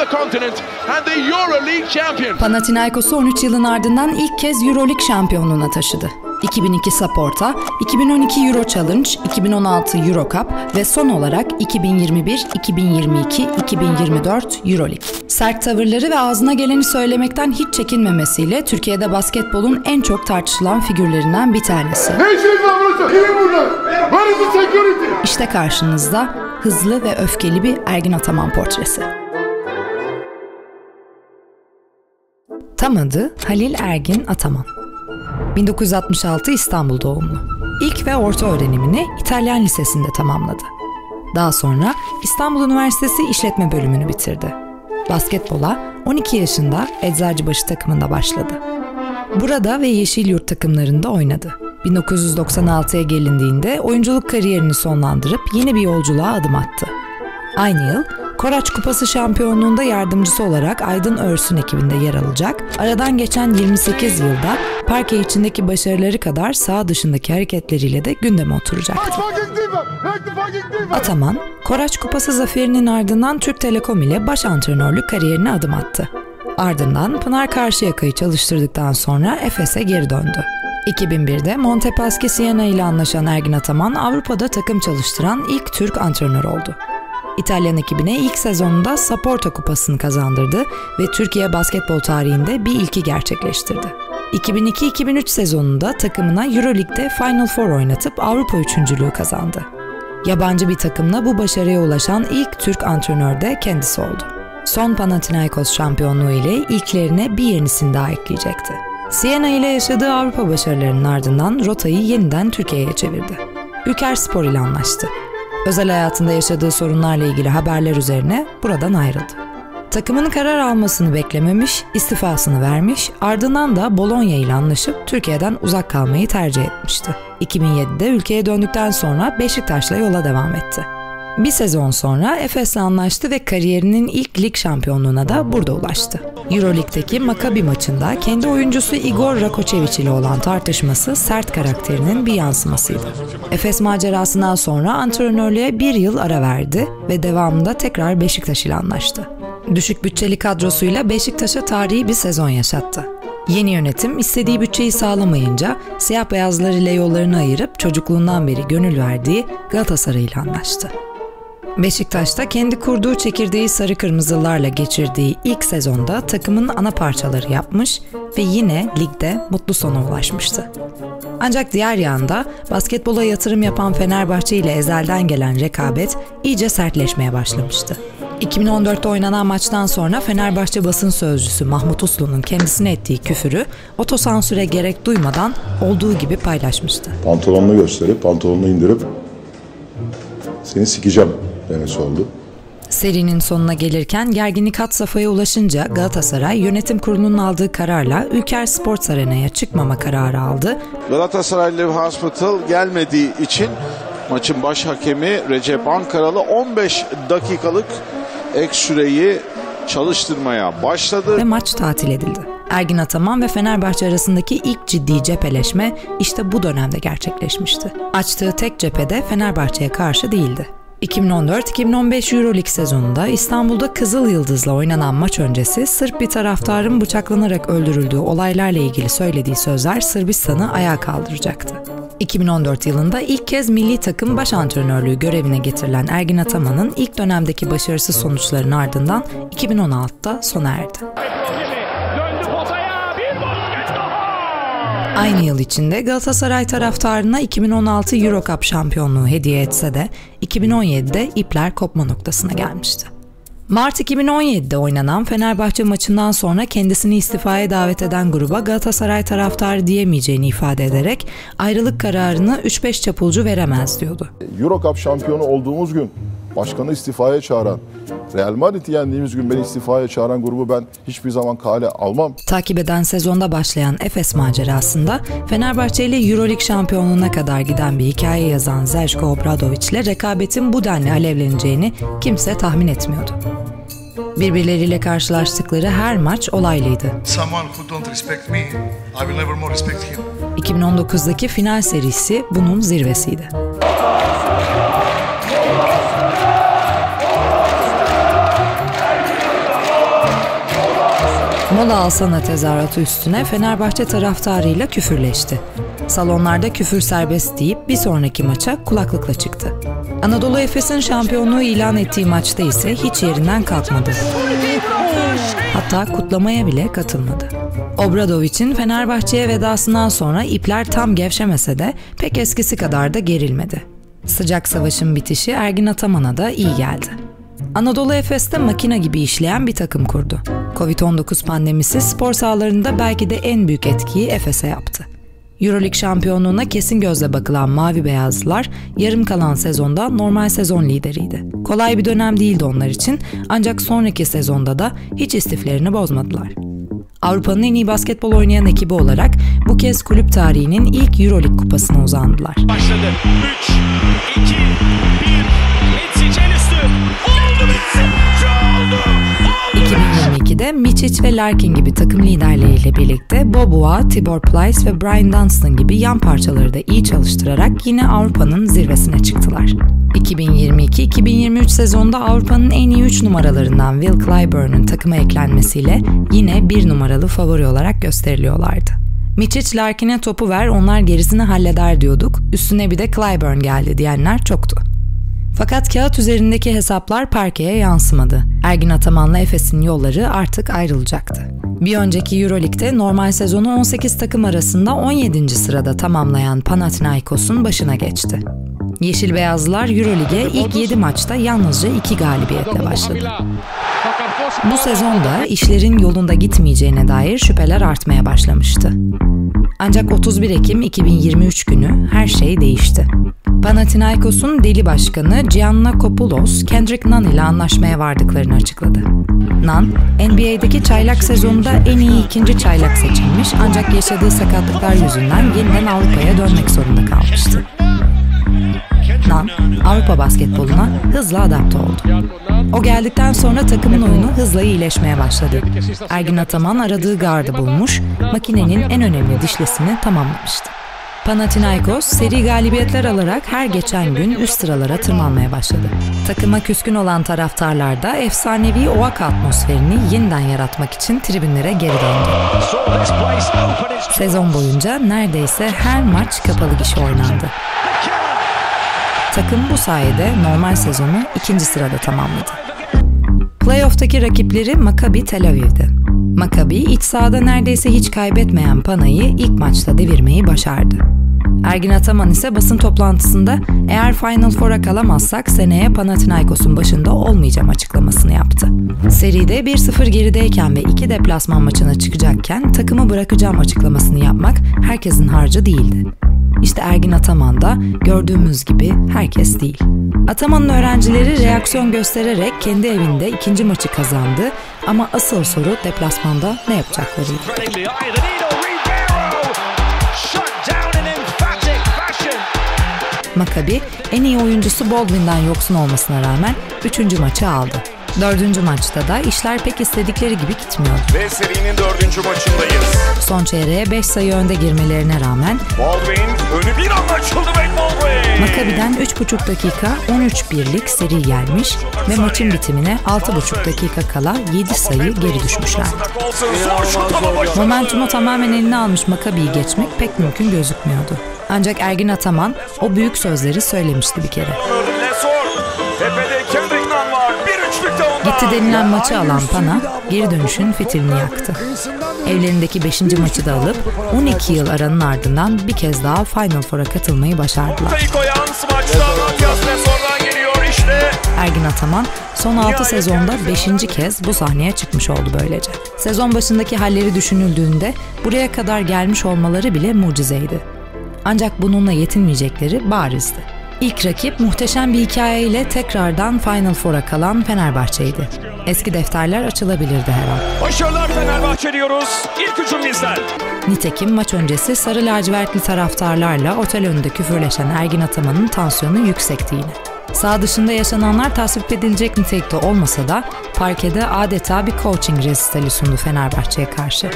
the continent and the EuroLeague champion. Panathinaikos'u 13 yılın ardından ilk kez EuroLeague şampiyonluğuna taşıdı. 2002 Saporta, 2012 Euro Challenge, 2016 Euro Cup ve son olarak 2021, 2022, 2024 EuroLeague. Sert tavırları ve ağzına geleni söylemekten hiç çekinmemesiyle Türkiye'de basketbolun en çok tartışılan figürlerinden bir tanesi. İşte karşınızda hızlı ve öfkeli bir Ergin Ataman portresi. Tam adı Halil Ergin Ataman. 1966 İstanbul doğumlu. İlk ve orta öğrenimini İtalyan Lisesi'nde tamamladı. Daha sonra İstanbul Üniversitesi İşletme bölümünü bitirdi. Basketbola 12 yaşında Eczacıbaşı takımında başladı. Burada ve Yeşilyurt takımlarında oynadı. 1996'ya gelindiğinde oyunculuk kariyerini sonlandırıp yeni bir yolculuğa adım attı. Aynı yıl Koraç Kupası şampiyonluğunda yardımcısı olarak Aydın Örsün ekibinde yer alacak, aradan geçen 28 yılda parke içindeki başarıları kadar saha dışındaki hareketleriyle de gündeme oturacaktı. Ataman, Koraç Kupası zaferinin ardından Türk Telekom ile baş antrenörlük kariyerine adım attı. Ardından Pınar Karşıyaka'yı çalıştırdıktan sonra Efes'e geri döndü. 2001'de Montepaschi Siena ile anlaşan Ergin Ataman, Avrupa'da takım çalıştıran ilk Türk antrenör oldu. İtalyan ekibine ilk sezonunda Saporta Kupası'nı kazandırdı ve Türkiye basketbol tarihinde bir ilki gerçekleştirdi. 2002-2003 sezonunda takımına EuroLeague'de Final Four oynatıp Avrupa üçüncülüğü kazandı. Yabancı bir takımla bu başarıya ulaşan ilk Türk antrenör de kendisi oldu. Son Panathinaikos şampiyonluğu ile ilklerine bir yenisini daha ekleyecekti. Siena ile yaşadığı Avrupa başarılarının ardından rotayı yeniden Türkiye'ye çevirdi. Ülkerspor ile anlaştı. Özel hayatında yaşadığı sorunlarla ilgili haberler üzerine buradan ayrıldı. Takımın karar almasını beklememiş, istifasını vermiş, ardından da Bologna ile anlaşıp Türkiye'den uzak kalmayı tercih etmişti. 2007'de ülkeye döndükten sonra Beşiktaş'la yola devam etti. Bir sezon sonra Efes'le anlaştı ve kariyerinin ilk lig şampiyonluğuna da burada ulaştı. EuroLeague'deki Maccabi maçında kendi oyuncusu Igor Rakočević ile olan tartışması sert karakterinin bir yansımasıydı. Efes macerasından sonra antrenörlüğe bir yıl ara verdi ve devamında tekrar Beşiktaş ile anlaştı. Düşük bütçeli kadrosuyla Beşiktaş'a tarihi bir sezon yaşattı. Yeni yönetim istediği bütçeyi sağlamayınca siyah beyazlar ile yollarını ayırıp çocukluğundan beri gönül verdiği Galatasaray ile anlaştı. Beşiktaş'ta kendi kurduğu çekirdeği sarı kırmızılarla geçirdiği ilk sezonda takımın ana parçaları yapmış ve yine ligde mutlu sona ulaşmıştı. Ancak diğer yanda basketbola yatırım yapan Fenerbahçe ile ezelden gelen rekabet iyice sertleşmeye başlamıştı. 2014'te oynanan maçtan sonra Fenerbahçe basın sözcüsü Mahmut Uslu'nun kendisine ettiği küfürü otosansüre gerek duymadan olduğu gibi paylaşmıştı. Pantolonunu gösterip, pantolonunu indirip seni sikeceğim demesi oldu. Serinin sonuna gelirken gerginlik had safhaya ulaşınca Galatasaray yönetim kurulunun aldığı kararla Ülker Sports Arena'ya çıkmama kararı aldı. Galatasaray Live Hospital gelmediği için maçın baş hakemi Recep Ankaralı 15 dakikalık ek süreyi çalıştırmaya başladı. Ve maç tatil edildi. Ergin Ataman ve Fenerbahçe arasındaki ilk ciddi cepheleşme işte bu dönemde gerçekleşmişti. Açtığı tek cephede Fenerbahçe'ye karşı değildi. 2014-2015 EuroLeague sezonunda İstanbul'da Kızıl Yıldız'la oynanan maç öncesi Sırp bir taraftarın bıçaklanarak öldürüldüğü olaylarla ilgili söylediği sözler Sırbistan'ı ayağa kaldıracaktı. 2014 yılında ilk kez milli takım baş antrenörlüğü görevine getirilen Ergin Ataman'ın ilk dönemdeki başarısız sonuçlarının ardından 2016'da sona erdi. Aynı yıl içinde Galatasaray taraftarına 2016 Euro Cup şampiyonluğu hediye etse de 2017'de ipler kopma noktasına gelmişti. Mart 2017'de oynanan Fenerbahçe maçından sonra kendisini istifaya davet eden gruba Galatasaray taraftarı diyemeyeceğini ifade ederek ayrılık kararını 3-5 çapulcu veremez diyordu. Euro Cup şampiyonu olduğumuz gün başkanı istifaya çağıran, Real Madrid'i yendiğimiz gün beni istifaya çağıran grubu ben hiçbir zaman kale almam. Takip eden sezonda başlayan Efes macerasında Fenerbahçe ile EuroLeague şampiyonluğuna kadar giden bir hikaye yazan Zeljko Obradović ile rekabetin bu denli alevleneceğini kimse tahmin etmiyordu. Birbirleriyle karşılaştıkları her maç olaylıydı. 2019'daki final serisi bunun zirvesiydi. Mola alsana tezahüratı üstüne Fenerbahçe taraftarıyla küfürleşti. Salonlarda küfür serbest deyip bir sonraki maça kulaklıkla çıktı. Anadolu Efes'in şampiyonluğu ilan ettiği maçta ise hiç yerinden kalkmadı. Hatta kutlamaya bile katılmadı. Obradovic'in Fenerbahçe'ye vedasından sonra ipler tam gevşemese de pek eskisi kadar da gerilmedi. Sıcak savaşın bitişi Ergin Ataman'a da iyi geldi. Anadolu Efes'te makine gibi işleyen bir takım kurdu. Covid-19 pandemisi spor sahalarında belki de en büyük etkiyi Efes'e yaptı. Euroleague şampiyonluğuna kesin gözle bakılan Mavi Beyazlılar yarım kalan sezonda normal sezon lideriydi. Kolay bir dönem değildi onlar için, ancak sonraki sezonda da hiç istiflerini bozmadılar. Avrupa'nın en iyi basketbol oynayan ekibi olarak bu kez kulüp tarihinin ilk Euroleague kupasına uzandılar. Başladı. 3, 2, 1. Mičić en üstü. Oldu Mičić. Oldu. 2022'de Mičić ve Larkin gibi takım liderleriyle birlikte Boboa, Tibor Plyce ve Brian Dunstan gibi yan parçaları da iyi çalıştırarak yine Avrupa'nın zirvesine çıktılar. 2022-2023 sezonda Avrupa'nın en iyi 3 numaralarından Will Clyburn'un takıma eklenmesiyle yine 1 numaralı favori olarak gösteriliyorlardı. Mičić, Larkin'e topu ver, onlar gerisini halleder diyorduk, üstüne bir de Clyburn geldi diyenler çoktu. Fakat kağıt üzerindeki hesaplar parkeye yansımadı. Ergin Ataman'la Efes'in yolları artık ayrılacaktı. Bir önceki Euroleague'de normal sezonu 18 takım arasında 17. sırada tamamlayan Panathinaikos'un başına geçti. Yeşil Beyazlılar Euroleague'e ilk 7 maçta yalnızca 2 galibiyetle başladı. Bu sezonda işlerin yolunda gitmeyeceğine dair şüpheler artmaya başlamıştı. Ancak 31 Ekim 2023 günü her şey değişti. Panathinaikos'un deli başkanı Giannakopoulos, Kendrick Nunn ile anlaşmaya vardıklarını açıkladı. Nunn, NBA'deki çaylak sezonunda en iyi ikinci çaylak seçilmiş, ancak yaşadığı sakatlıklar yüzünden yeniden Avrupa'ya dönmek zorunda kalmıştı. Nunn, Avrupa basketboluna hızla adapte oldu. O geldikten sonra takımın oyunu hızla iyileşmeye başladı. Ergin Ataman aradığı gardı bulmuş, makinenin en önemli dişlisini tamamlamıştı. Panathinaikos seri galibiyetler alarak her geçen gün üst sıralara tırmanmaya başladı. Takıma küskün olan taraftarlar da efsanevi Oaka atmosferini yeniden yaratmak için tribünlere geri döndü. Sezon boyunca neredeyse her maç kapalı gişe oynandı. Takım bu sayede normal sezonu 2. sırada tamamladı. Playoff'taki rakipleri Maccabi Tel Aviv'di. Maccabi iç sahada neredeyse hiç kaybetmeyen Pana'yı ilk maçta devirmeyi başardı. Ergin Ataman ise basın toplantısında eğer Final Four'a kalamazsak seneye Panathinaikos'un başında olmayacağım açıklamasını yaptı. Seride 1-0 gerideyken ve 2 deplasman maçına çıkacakken takımı bırakacağım açıklamasını yapmak herkesin harcı değildi. İşte Ergin Ataman da gördüğümüz gibi herkes değil. Ataman'ın öğrencileri reaksiyon göstererek kendi evinde 2. maçı kazandı ama asıl soru deplasmanda ne yapacaklarıydı. Maccabi en iyi oyuncusu Baldwin'den yoksun olmasına rağmen 3. maçı aldı. 4. maçta da işler pek istedikleri gibi gitmiyordu. Ve serinin 4. maçındayız. Son çeyreğe 5 sayı önde girmelerine rağmen Baldwin önü bir anda açıldı ve Baldwin. Maccabi'den 3,5 dakika 13-1'lik seri gelmiş ve maçın bitimine 6,5 dakika kala 7 sayı geri düşmüşlerdi. Momentumu tamamen eline almış Maccabi'yi geçmek pek mümkün gözükmüyordu. Ancak Ergin Ataman o büyük sözleri söylemişti bir kere. Gitti denilen maçı alan Pana, geri dönüşün fitilini yaktı. Evlerindeki 5. maçı da alıp 12 yıl aranın ardından bir kez daha Final Four'a katılmayı başardılar. Ergin Ataman son 6 sezonda 5. kez bu sahneye çıkmış oldu böylece. Sezon başındaki halleri düşünüldüğünde buraya kadar gelmiş olmaları bile mucizeydi. Ancak bununla yetinmeyecekleri barizdi. İlk rakip muhteşem bir hikayeyle tekrardan Final Four'a kalan Fenerbahçe'ydi. Eski defterler açılabilirdi her an. Başarılar Fenerbahçe diyoruz. İlk hücum bizden. Nitekim maç öncesi sarı lacivertli taraftarlarla otel önünde küfürleşen Ergin Ataman'ın tansiyonu yüksekti yine. Sağ dışında yaşananlar tasvip edilecek nitelikte olmasa da parkede adeta bir coaching resitali sundu Fenerbahçe'ye karşı.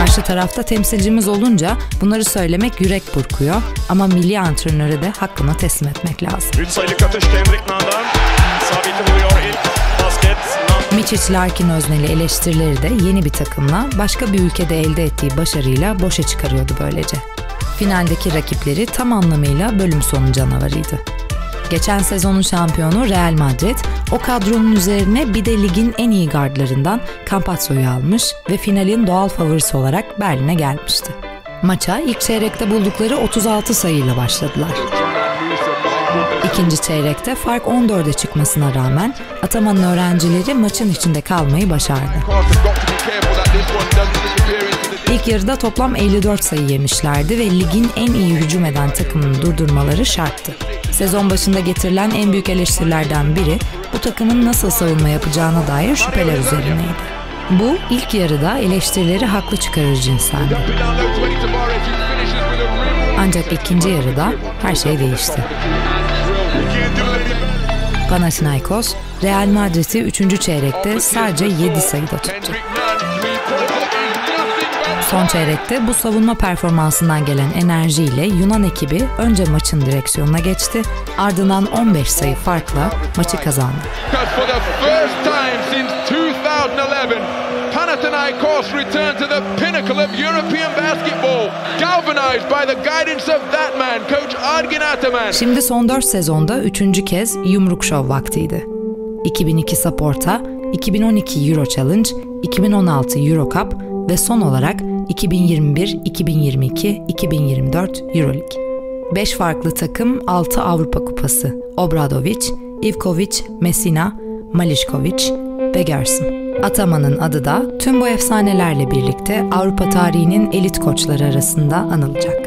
Karşı tarafta temsilcimiz olunca bunları söylemek yürek burkuyor ama milli antrenöre de hakkını teslim etmek lazım. 3 sayılık atış Kendrick Nunn'dan. Sabit'i vuruyor ilk basket. Mičić-Larkin özneli eleştirileri de yeni bir takımla başka bir ülkede elde ettiği başarıyla boşa çıkarıyordu böylece. Finaldeki rakipleri tam anlamıyla bölüm sonu canavarıydı. Geçen sezonun şampiyonu Real Madrid, o kadronun üzerine bir de ligin en iyi gardlarından Campazzo'yu almış ve finalin doğal favorisi olarak Berlin'e gelmişti. Maça ilk çeyrekte buldukları 36 sayıyla başladılar. İkinci çeyrekte fark 14'e çıkmasına rağmen Ataman'ın öğrencileri maçın içinde kalmayı başardı. İlk yarıda toplam 54 sayı yemişlerdi ve ligin en iyi hücum eden takımını durdurmaları şarttı. Sezon başında getirilen en büyük eleştirilerden biri bu takımın nasıl savunma yapacağına dair şüpheler üzerineydi. Bu ilk yarıda eleştirileri haklı çıkarır cinstendi. Ancak ikinci yarıda her şey değişti. Panathinaikos, Real Madrid'i 3. çeyrekte sadece 7 sayıda tuttu. Son çeyrekte bu savunma performansından gelen enerjiyle Yunan ekibi önce maçın direksiyonuna geçti, ardından 15 sayı farkla maçı kazandı. Panathinaikos returned to the pinnacle of European basketball, galvanized by the guidance of that man, Coach Argin Ataman. Şimdi son 4 sezonda 3. kez Yumruk Şov vaktiydi. 2002 Saporta, 2012 Euro Challenge, 2016 Euro Cup ve son olarak 2021, 2022, 2024 Euroleague. 5 farklı takım 6 Avrupa Kupası. Obradović, Ivković, Messina, Mališković ve Gerson. Ataman'ın adı da tüm bu efsanelerle birlikte Avrupa tarihinin elit koçları arasında anılacak.